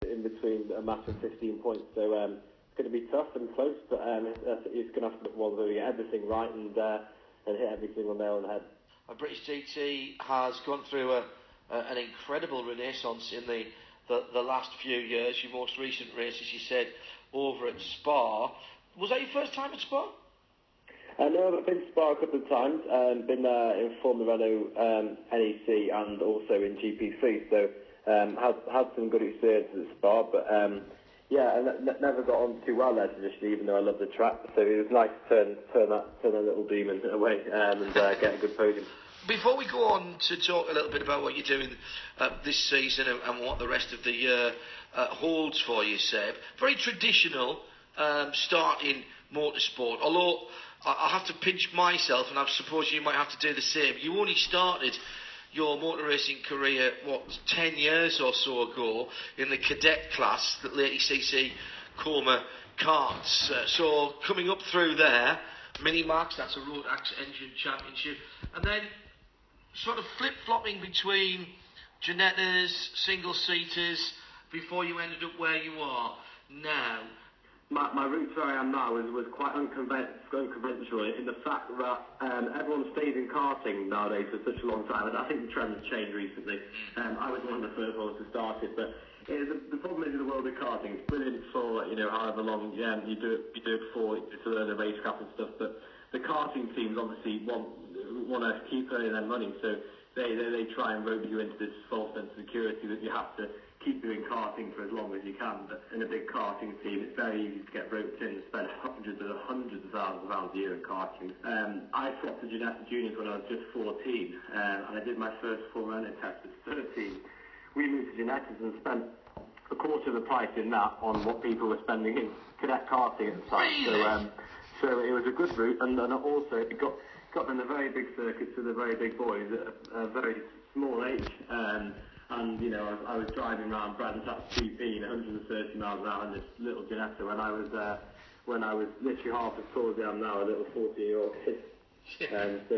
in between a match of 15 points. So it's going to be tough and close, but it's going to have to get everything right and hit every single nail on the head. British GT has gone through an incredible renaissance in the last few years. Your most recent race, as you said, over at Spa. Was that your first time at Spa? No, I've been to Spa a couple of times. Been in Formula Renault NEC and also in GP3. So had some good experiences at Spa, but I never got on too well there traditionally, even though I love the track. So it was nice to turn that little demon away and get a good podium. Before we go on to talk a little bit about what you're doing this season and what the rest of the year holds for you, Seb, very traditional start in motorsport. Although I have to pinch myself, and I suppose you might have to do the same. You only started your motor racing career, 10 years or so ago, in the cadet class, the late ECC Coma karts. So coming up through there, Mini-Max, that's a road engine championship, and then sort of flip-flopping between Ginettas, single-seaters, before you ended up where you are now. My route where I am now was quite unconventional in the fact that everyone stays in karting nowadays for such a long time. And I think the trend has changed recently. I was one of the first ones to start it, but the problem is in the world of karting, it's brilliant for however long you do it for to learn the racecraft and stuff. But the karting teams obviously want to keep earning their money, so they try and rope you into this false sense of security that you have to keep doing karting for as long as you can. But in a big karting team, it's very easy to get roped in and spend hundreds of thousands of pounds a year in karting. I swapped to Ginetta Juniors when I was just 14, and I did my first Formula Renault test at 13. We moved to Ginettas and spent a quarter of the price in that on what people were spending in cadet karting at the time. Really? So it was a good route, and also it got them the very big circuits with the very big boys at a very small age. And I was driving around Bradenton GP 130 miles an hour in this little Ginetta when I was literally half as tall as I am now, a little 14-year-old kid. So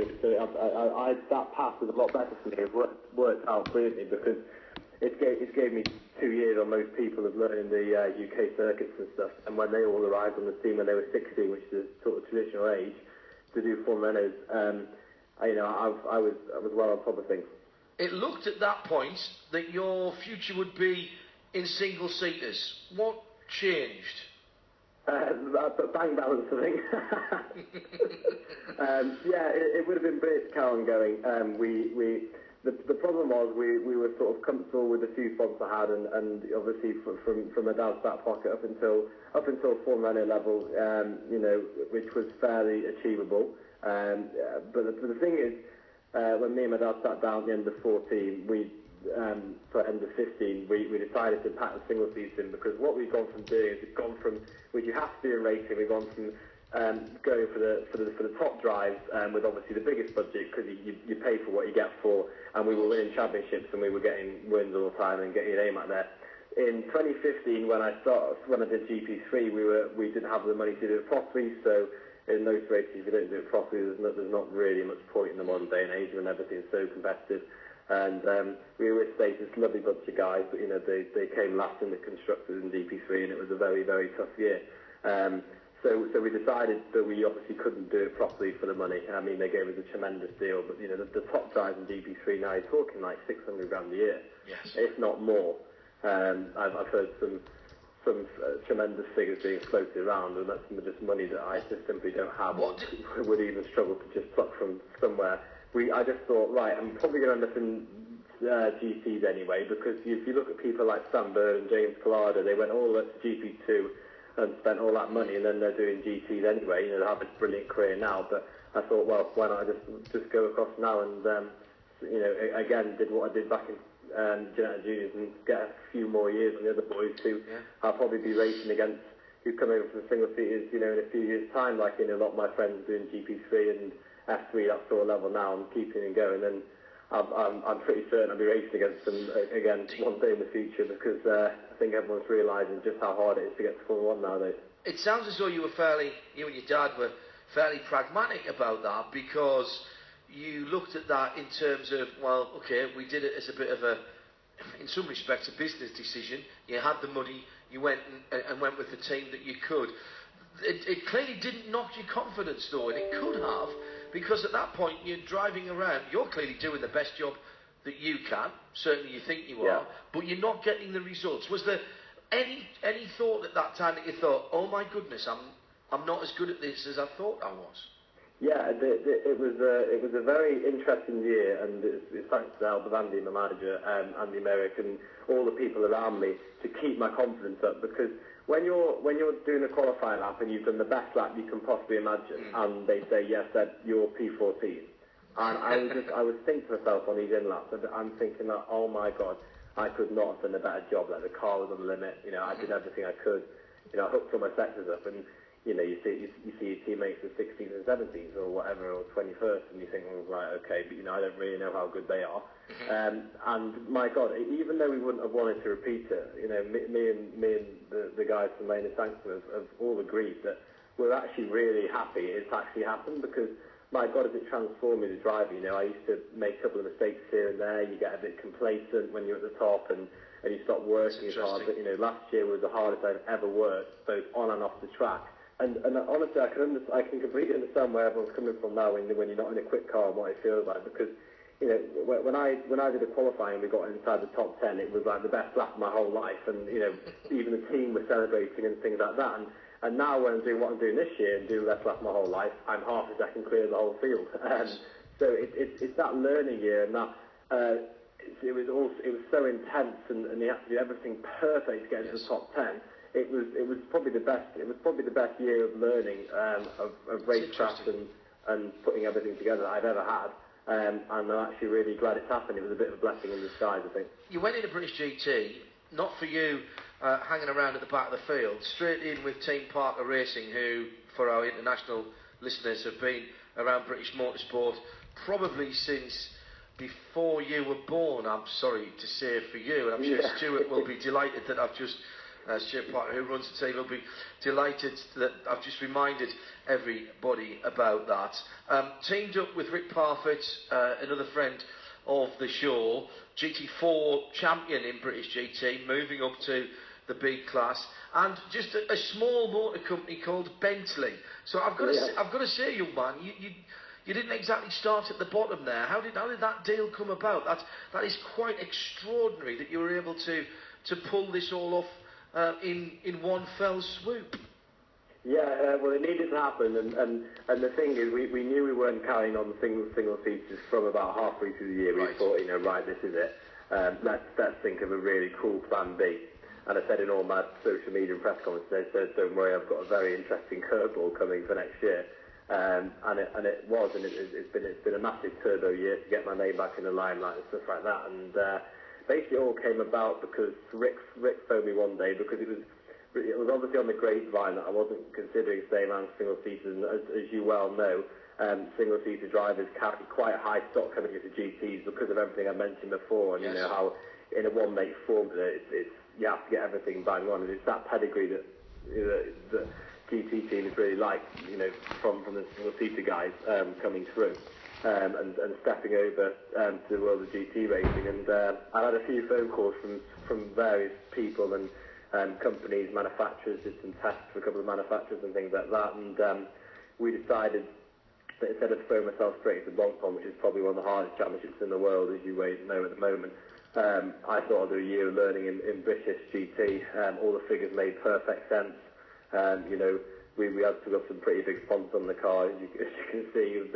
that path was a lot better for me. It worked out brilliantly because it gave me 2 years on most people of learning the UK circuits and stuff. And when they all arrived on the scene when they were 16, which is sort of traditional age, to do Formula Renaults, I was well on top of things. It looked at that point that your future would be in single-seaters. What changed? Bang balance, I think. It would have been brilliant to carry on going. The problem was we were sort of comfortable with the few spots I had, and obviously from my dad's back pocket up until Formula Renault level, which was fairly achievable. But the thing is, when me and my dad sat down at the end of 14, end of 15, we decided to pack the single seats in, because what we've gone from doing is we've gone from, which you have to do in racing, we've gone from going for the top drives with obviously the biggest budget, because you pay for what you get for, and we were winning championships and we were getting wins all the time and getting your name out there. In 2015, when I did GP3, we didn't have the money to do it properly, so in those races, if you don't do it properly, there's not really much point in the modern day and age when everything's so competitive. And we were with this lovely bunch of guys, but they came last in the constructors in GP3, and it was a very, very tough year. So we decided that we obviously couldn't do it properly for the money. I mean, they gave us a tremendous deal, but the top drives in GP3 now, you're talking like 600 grand a year, yes, if not more. I've heard some tremendous figures being floated around, and that's just money that I just simply don't have, or would even struggle to just pluck from somewhere. I just thought, right, I'm probably going to end up in GTs anyway, because if you look at people like Sam Bird and James Collada, they went all the way to GP2 and spent all that money, and then they're doing GTs anyway. They have a brilliant career now, but I thought, well, why not just go across now and again did what I did back in Ginetta Juniors and get a few more years on the other boys who I'll probably be racing against, who come over from single seaters, in a few years' time, like a lot of my friends doing GP3 and F3, that sort of level now, and keeping and going. And I'm pretty certain I'll be racing against them again one day in the future, because I think everyone's realising just how hard it is to get to Formula 1 nowadays. It sounds as though you and your dad were fairly pragmatic about that, because you looked at that in terms of, well, okay, we did it as a bit of in some respects, a business decision. You had the money, you went and went with the team that you could. It clearly didn't knock your confidence, though, and it could have, because at that point you're driving around, you're clearly doing the best job that you can, certainly you think you are, but you're not getting the results. Was there any thought at that time that you thought, oh my goodness, I'm not as good at this as I thought I was? Yeah, it was a very interesting year, and it's thanks to the help of Andy, my manager, Andy Merrick, and all the people around me to keep my confidence up. Because when you're doing a qualifying lap and you've done the best lap you can possibly imagine, and they say yes, that you're P14, and I was thinking to myself on these in laps, and I'm thinking that, oh my God, I could not have done a better job. Like, the car was on the limit. You know, I did everything I could. You know, I hooked all my sectors up, and you know, you see your teammates at 16th and 17th or whatever, or 21st, and you think, well, right, okay, but you know, I don't really know how good they are. And my God, even though we wouldn't have wanted to repeat it, you know, me and the guys from Lane and Sanctum have all agreed that we're actually really happy it's actually happened, because my God, has it transformed me as a driver. You know, I used to make a couple of mistakes here and there. You get a bit complacent when you're at the top, and you stop working as hard. But you know, last year was the hardest I've ever worked, both on and off the track. And honestly, I can completely understand where everyone's coming from now when you're not in a quick car and what it feels like, because you know, when I did the qualifying and we got inside the top 10, it was like the best lap of my whole life, and you know, even the team was celebrating and things like that. And now when I'm doing what I'm doing this year and doing the best lap of my whole life, I'm half a second clear of the whole field. So it's that learning year, and that it was so intense, and you had to do everything perfect to get into the top 10. It was probably the best. It was probably the best year of learning of racecraft and putting everything together that I've ever had. And I'm actually really glad it's happened. It was a bit of a blessing in disguise, I think. You went into British GT, not for you hanging around at the back of the field, straight in with Team Parker Racing, who, for our international listeners, have been around British motorsport probably since before you were born, I'm sorry to say for you, and I'm sure Stuart will be delighted that I've just... Stuart Parker, who runs the team, will be delighted that I've just reminded everybody about that. Teamed up with Rick Parfitt, another friend of the show, GT4 champion in British GT, moving up to the B class, and just a small motor company called Bentley. So I've got to say, young man, you didn't exactly start at the bottom there. How did that deal come about? That is quite extraordinary that you were able to pull this all off in one fell swoop. Yeah, well, it needed to happen, and the thing is, we knew we weren't carrying on the single seaters from about halfway through the year. We thought, you know, right, this is it. Let's think of a really cool plan B. And I said in all my social media and press conferences, I said, don't worry, I've got a very interesting curveball coming for next year. And it's been a massive turbo year to get my name back in the limelight and stuff like that. And basically, it all came about because Rick phoned me one day, because it was obviously on the grapevine that I wasn't considering staying around single-seaters, and as you well know, single-seater drivers carry quite high stock coming into GTs because of everything I mentioned before, and you know how in a one-make formula, you have to get everything bang on, and it's that pedigree that the GT team is really like, you know, from the single-seater guys coming through. And stepping over to the world of GT racing, and I had a few phone calls from various people and companies, manufacturers, did some tests for a couple of manufacturers and things like that, and we decided that instead of throwing myself straight into Bonpon, which is probably one of the hardest championships in the world, as you know at the moment, I thought I'd do a year of learning in British GT. All the figures made perfect sense. You know, we had to have some pretty big sponsors on the car, as you can see, with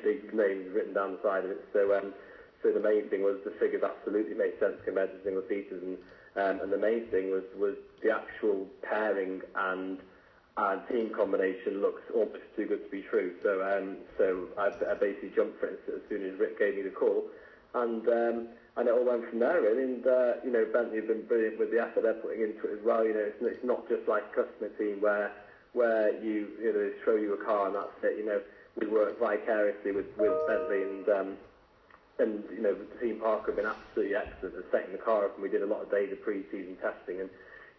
big names written down the side of it. So the main thing was the figures absolutely made sense compared to single seaters, and the main thing was the actual pairing and team combination looks almost too good to be true. So I basically jumped for it as soon as Rick gave me the call, and it all went from there really. And you know, Bentley have been brilliant with the effort they're putting into it as well. You know, it's not just like a customer team where you know, they throw you a car and that's it. You know, we work vicariously with Bentley, and you know, the Team Parker have been absolutely excellent at setting the car up, and we did a lot of days of pre-season testing and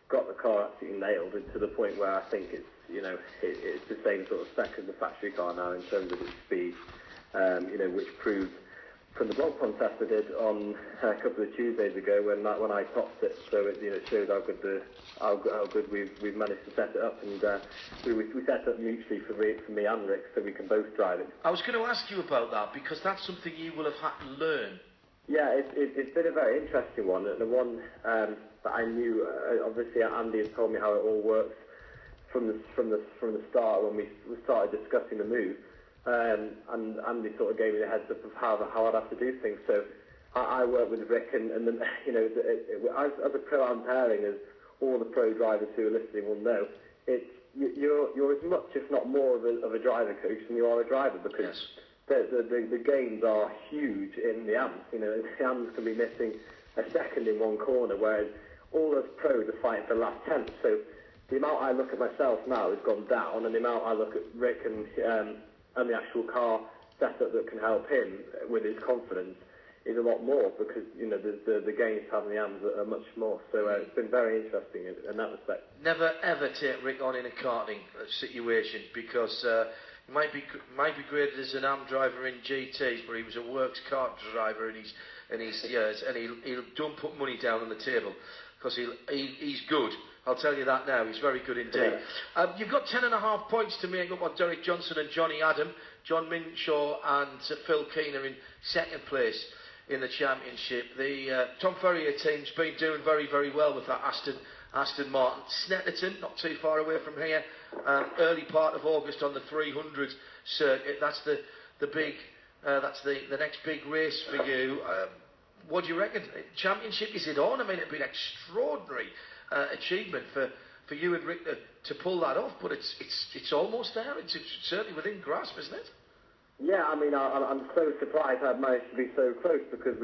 got the car absolutely nailed, to the point where I think it's, you know, it's the same sort of spec as the factory car now in terms of its speed, you know, which proved from the blog contest I did on a couple of Tuesdays ago when I topped it. So it shows how good we've managed to set it up, and we set it up mutually for me and Rick, so we can both drive it. I was going to ask you about that, because that's something you will have had to learn. Yeah, it's been a very interesting one, and the one that I knew. Obviously, Andy has told me how it all works from the start when we started discussing the move. And Andy sort of gave me the heads up of how I'd have to do things. So I worked with Rick, and then, as a pro-am pairing, as all the pro drivers who are listening will know, you're as much, if not more, of a driver coach than you are a driver, because the gains are huge in the amps. The amps can be missing a second in one corner, whereas all those pros are fighting for the last tenth. So the amount I look at myself now has gone down, and the amount I look at Rick and the actual car setup that can help him with his confidence is a lot more, because the gains having the AMs are much more. So it's been very interesting in that respect. Never ever take Rick on in a karting situation, because he might be graded as an AM driver in GTs, but he was a works kart driver in his years, and he don't put money down on the table, because he's good. I'll tell you that now. He's very good indeed. Yeah. You've got 10.5 points to make up on Derek Johnson and Johnny Adam. John Minshaw and Phil Keane are in second place in the championship. The Tom Ferrier team's been doing very, very well with that Aston Martin. Snetterton, not too far away from here, early part of August on the 300 circuit. That's the next big race for you. What do you reckon? Championship, is it on? I mean, it'd be an extraordinary achievement for you and Rick to pull that off, but it's almost there. It's certainly within grasp, isn't it? Yeah, I mean, I'm so surprised I've managed to be so close, because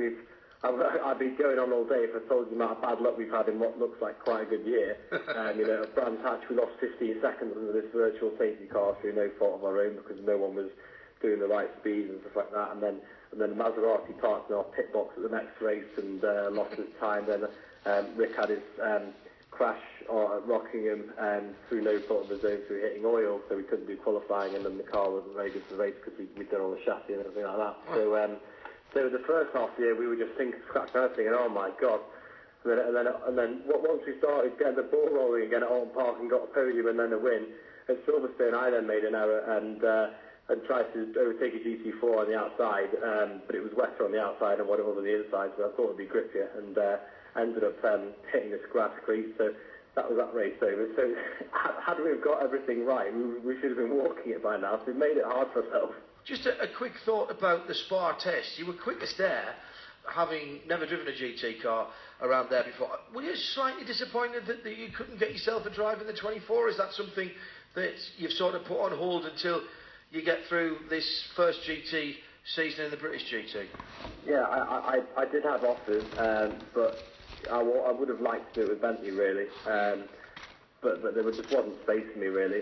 I'd be going on all day if I told you the amount of bad luck we've had in what looks like quite a good year. At Brands Hatch, we lost 15 seconds under this virtual safety car through no fault of our own, because no one was doing the right speeds and stuff like that. And then the Maserati parked in our pit box at the next race and lost its time. Then Rick had his crash at Rockingham through no fault of his own, through hitting oil, so we couldn't do qualifying, and then the car wasn't very good for the race because we'd done all the chassis and everything like that. So the first half of the year we were just scratching everything, and oh my god. And then once we started getting the ball rolling again at Alton Park and got a podium and then a win, at Silverstone I then made an error and tried to overtake a GT4 on the outside, but it was wetter on the outside than what it was on the inside, so I thought it would be grippier, and ended up hitting this grass crease, so that was that race over. So had we have got everything right, we should have been walking it by now, so we made it hard for ourselves. Just a quick thought about the Spa test. You were quickest there, having never driven a GT car around there before. Were you slightly disappointed that you couldn't get yourself a drive in the 24? Is that something that you've sort of put on hold until you get through this first GT season in the British GT? Yeah, I did have offers, but I would have liked to do it with Bentley, really, but there just wasn't space for me, really,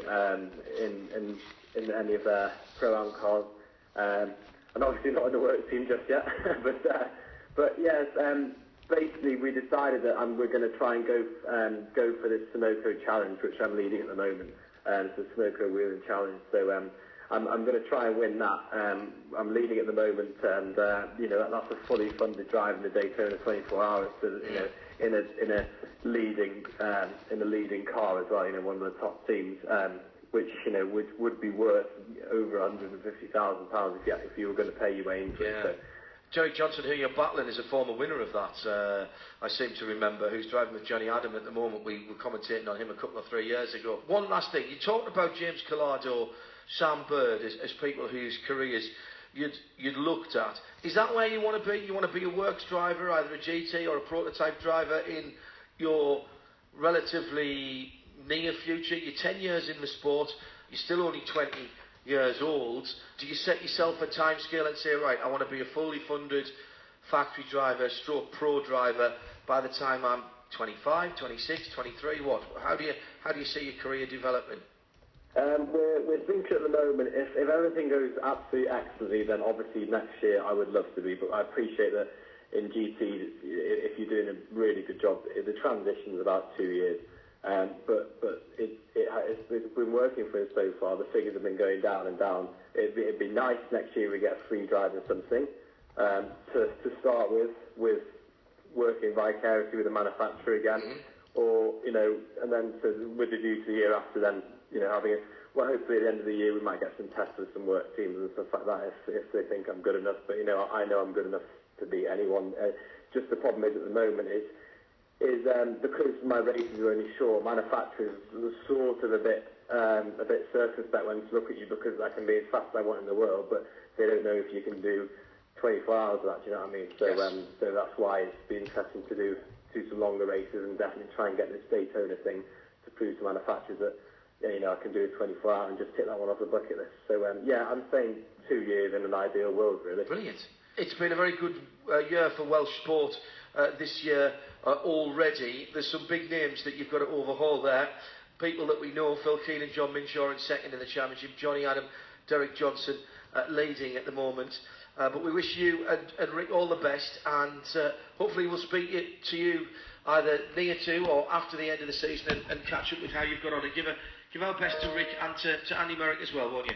in any of their Pro-Am cars, and obviously not in the work team just yet, but yes, basically we decided that we're going to try and go for this Sunoco Challenge, which I'm leading at the moment, it's the Sunoco Wheeling Challenge, so I'm going to try and win that. I'm leading at the moment, and that's a fully funded drive in the Daytona 24 hours. So in a leading car as well. One of the top teams, which would be worth over £150,000 if you were going to pay your way into it. So. Jerry Johnson, who you're battling, is a former winner of that, I seem to remember, who's driving with Johnny Adam at the moment. We were commentating on him a couple of 3 years ago. One last thing, you talked about James Collado, Sam Bird as people whose careers you'd looked at. Is that where you want to be? You want to be a works driver, either a GT or a prototype driver in your relatively near future? You're 10 years in the sport, you're still only 20 years old. Do you set yourself a time scale and say, right, I want to be a fully funded factory driver, stroke pro driver by the time I'm 25, 26, 23? What? How do you see your career developing? We're thinking at the moment, if everything goes absolutely excellently, then obviously next year I would love to be, but I appreciate that in GT, if you're doing a really good job, the transition is about 2 years. But it's been working for us so far. The figures have been going down and down. It'd be nice next year we get a free drive or something. to start with working vicariously with the manufacturer again, or and then with the view to the year after, then having it. Well, hopefully at the end of the year we might get some tests with some work teams and stuff like that if they think I'm good enough. But I know I'm good enough to beat anyone. Just the problem is at the moment is because my races are only short, manufacturers are sort of a bit circumspect when to look at you, because I can be as fast as I want in the world, but they don't know if you can do 24 hours of that. Do you know what I mean? So Yes. So that's why it's been interesting to do some longer races and definitely try and get this Daytona thing to prove to manufacturers that I can do a 24 hour and just tick that one off the bucket list. So I'm saying 2 years in an ideal world, really. Brilliant. It's been a very good year for Welsh sport this year already. There's some big names that you've got to overhaul there. People that we know: Phil Keane and John Minshaw in second in the championship, Johnny Adam, Derek Johnson leading at the moment. But we wish you and Rick all the best, and hopefully we'll speak to you either near to or after the end of the season and catch up with how you've got on, and give our best to Rick and to Andy Merrick as well, won't you?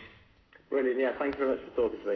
Brilliant, yeah, thank you very much for talking to me.